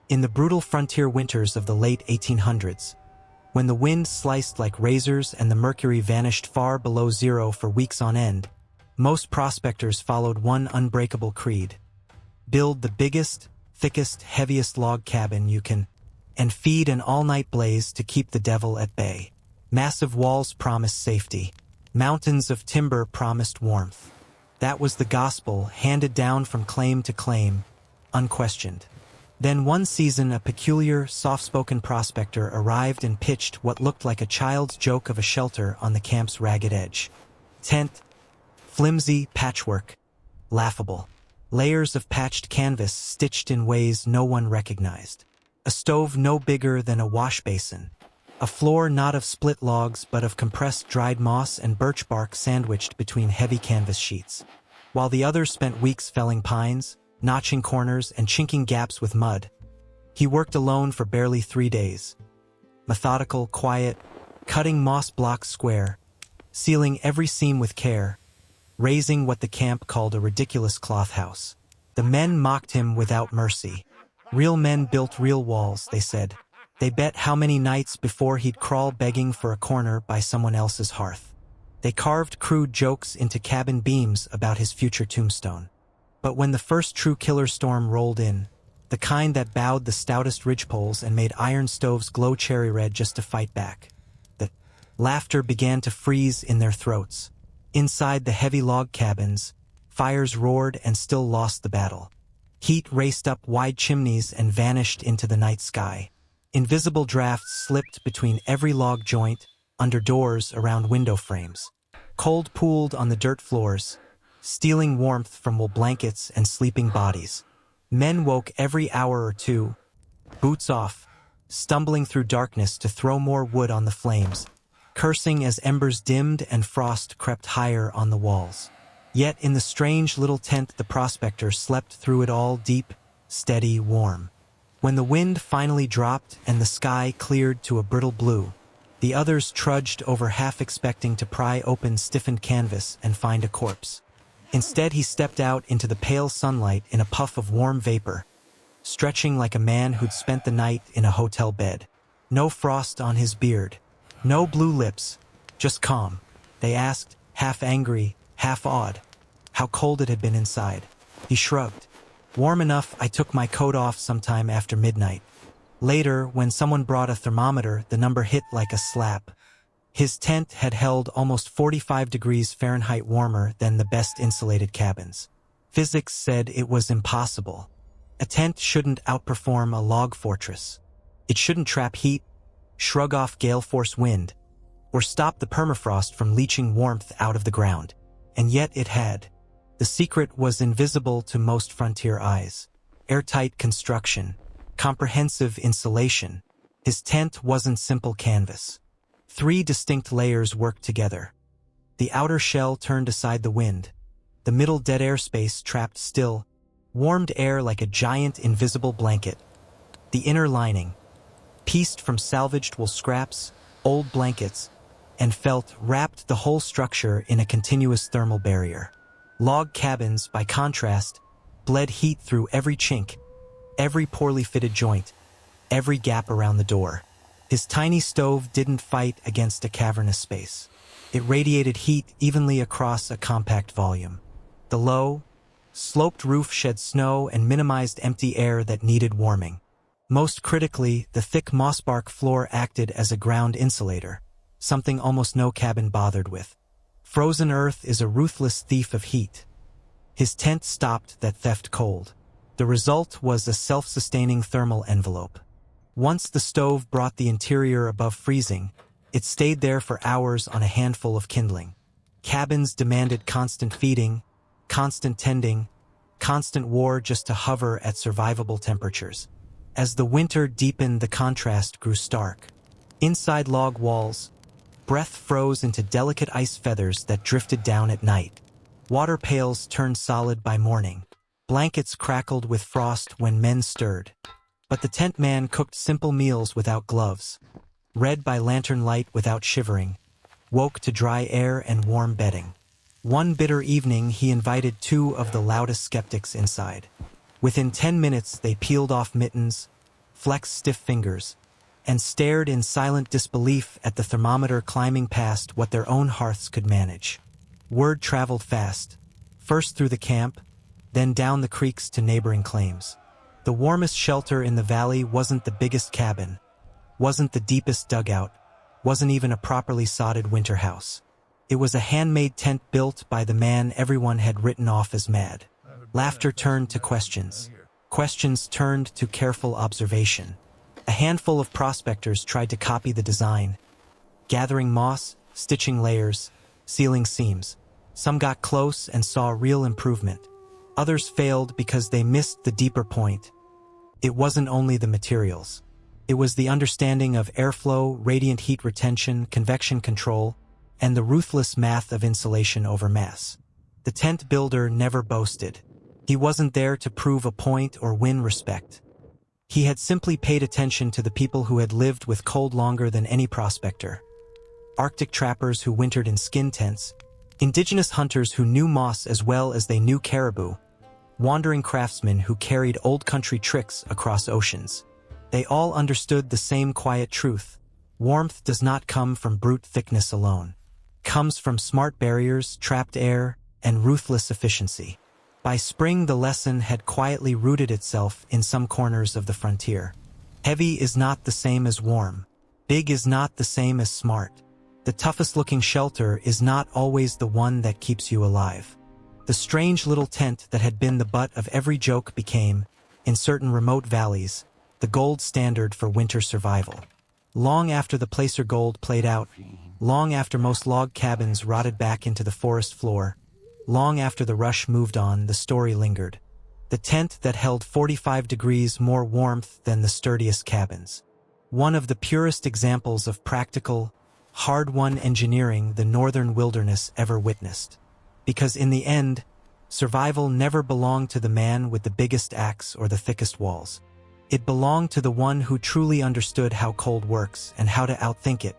In the brutal frontier winters of the late 1800s, when the wind sliced like razors and the mercury vanished far below zero for weeks on end, most prospectors followed one unbreakable creed: build the biggest, thickest, heaviest log cabin you can, and feed an all-night blaze to keep the devil at bay. Massive walls promised safety. Mountains of timber promised warmth. That was the gospel, handed down from claim to claim, unquestioned. Then one season a peculiar, soft-spoken prospector arrived and pitched what looked like a child's joke of a shelter on the camp's ragged edge. Tent, flimsy, patchwork, laughable. Layers of patched canvas stitched in ways no one recognized. A stove no bigger than a wash basin. A floor not of split logs but of compressed dried moss and birch bark sandwiched between heavy canvas sheets. While the others spent weeks felling pines, notching corners and chinking gaps with mud, he worked alone for barely 3 days. Methodical, quiet, cutting moss blocks square, sealing every seam with care, raising what the camp called a ridiculous cloth house. The men mocked him without mercy. Real men built real walls, they said. They bet how many nights before he'd crawl begging for a corner by someone else's hearth. They carved crude jokes into cabin beams about his future tombstone. But when the first true killer storm rolled in, the kind that bowed the stoutest ridgepoles and made iron stoves glow cherry red just to fight back, the laughter began to freeze in their throats. Inside the heavy log cabins, fires roared and still lost the battle. Heat raced up wide chimneys and vanished into the night sky. Invisible drafts slipped between every log joint, under doors, around window frames. Cold pooled on the dirt floors, stealing warmth from wool blankets and sleeping bodies. Men woke every hour or two, boots off, stumbling through darkness to throw more wood on the flames, cursing as embers dimmed and frost crept higher on the walls. Yet in the strange little tent the prospector slept through it all, deep, steady, warm. When the wind finally dropped and the sky cleared to a brittle blue, the others trudged over, half expecting to pry open stiffened canvas and find a corpse. Instead he stepped out into the pale sunlight in a puff of warm vapor, stretching like a man who'd spent the night in a hotel bed. No frost on his beard, no blue lips, just calm. They asked, half angry, half awed, how cold it had been inside. He shrugged. Warm enough I took my coat off sometime after midnight. Later, when someone brought a thermometer, the number hit like a slap. His tent had held almost 45 degrees Fahrenheit warmer than the best insulated cabins. Physics said it was impossible. A tent shouldn't outperform a log fortress. It shouldn't trap heat, shrug off gale force wind, or stop the permafrost from leaching warmth out of the ground. And yet it had. The secret was invisible to most frontier eyes. Airtight construction, comprehensive insulation. His tent wasn't simple canvas. 3 distinct layers worked together. The outer shell turned aside the wind. The middle dead air space trapped still, warmed air like a giant invisible blanket. The inner lining, pieced from salvaged wool scraps, old blankets, and felt, wrapped the whole structure in a continuous thermal barrier. Log cabins, by contrast, bled heat through every chink, every poorly fitted joint, every gap around the door. His tiny stove didn't fight against a cavernous space. It radiated heat evenly across a compact volume. The low, sloped roof shed snow and minimized empty air that needed warming. Most critically, the thick mossbark floor acted as a ground insulator, something almost no cabin bothered with. Frozen earth is a ruthless thief of heat. His tent stopped that theft cold. The result was a self-sustaining thermal envelope. Once the stove brought the interior above freezing, it stayed there for hours on a handful of kindling. Cabins demanded constant feeding, constant tending, constant war just to hover at survivable temperatures. As the winter deepened, the contrast grew stark. Inside log walls, breath froze into delicate ice feathers that drifted down at night. Water pails turned solid by morning. Blankets crackled with frost when men stirred. But the tent man cooked simple meals without gloves, read by lantern light without shivering, woke to dry air and warm bedding. One bitter evening he invited 2 of the loudest skeptics inside. Within 10 minutes they peeled off mittens, flexed stiff fingers, and stared in silent disbelief at the thermometer climbing past what their own hearths could manage. Word traveled fast, first through the camp, then down the creeks to neighboring claims. The warmest shelter in the valley wasn't the biggest cabin, wasn't the deepest dugout, wasn't even a properly sodded winter house. It was a handmade tent built by the man everyone had written off as mad. Laughter turned to questions. Questions turned to careful observation. A handful of prospectors tried to copy the design, gathering moss, stitching layers, sealing seams. Some got close and saw real improvement. Others failed because they missed the deeper point. It wasn't only the materials. It was the understanding of airflow, radiant heat retention, convection control, and the ruthless math of insulation over mass. The tent builder never boasted. He wasn't there to prove a point or win respect. He had simply paid attention to the people who had lived with cold longer than any prospector. Arctic trappers who wintered in skin tents, indigenous hunters who knew moss as well as they knew caribou, wandering craftsmen who carried old country tricks across oceans. They all understood the same quiet truth. Warmth does not come from brute thickness alone. It comes from smart barriers, trapped air, and ruthless efficiency. By spring, the lesson had quietly rooted itself in some corners of the frontier. Heavy is not the same as warm. Big is not the same as smart. The toughest-looking shelter is not always the one that keeps you alive. The strange little tent that had been the butt of every joke became, in certain remote valleys, the gold standard for winter survival. Long after the placer gold played out, long after most log cabins rotted back into the forest floor, long after the rush moved on, the story lingered. The tent that held 45 degrees more warmth than the sturdiest cabins. One of the purest examples of practical, hard-won engineering the northern wilderness ever witnessed. Because in the end, survival never belonged to the man with the biggest axe or the thickest walls. It belonged to the one who truly understood how cold works and how to outthink it,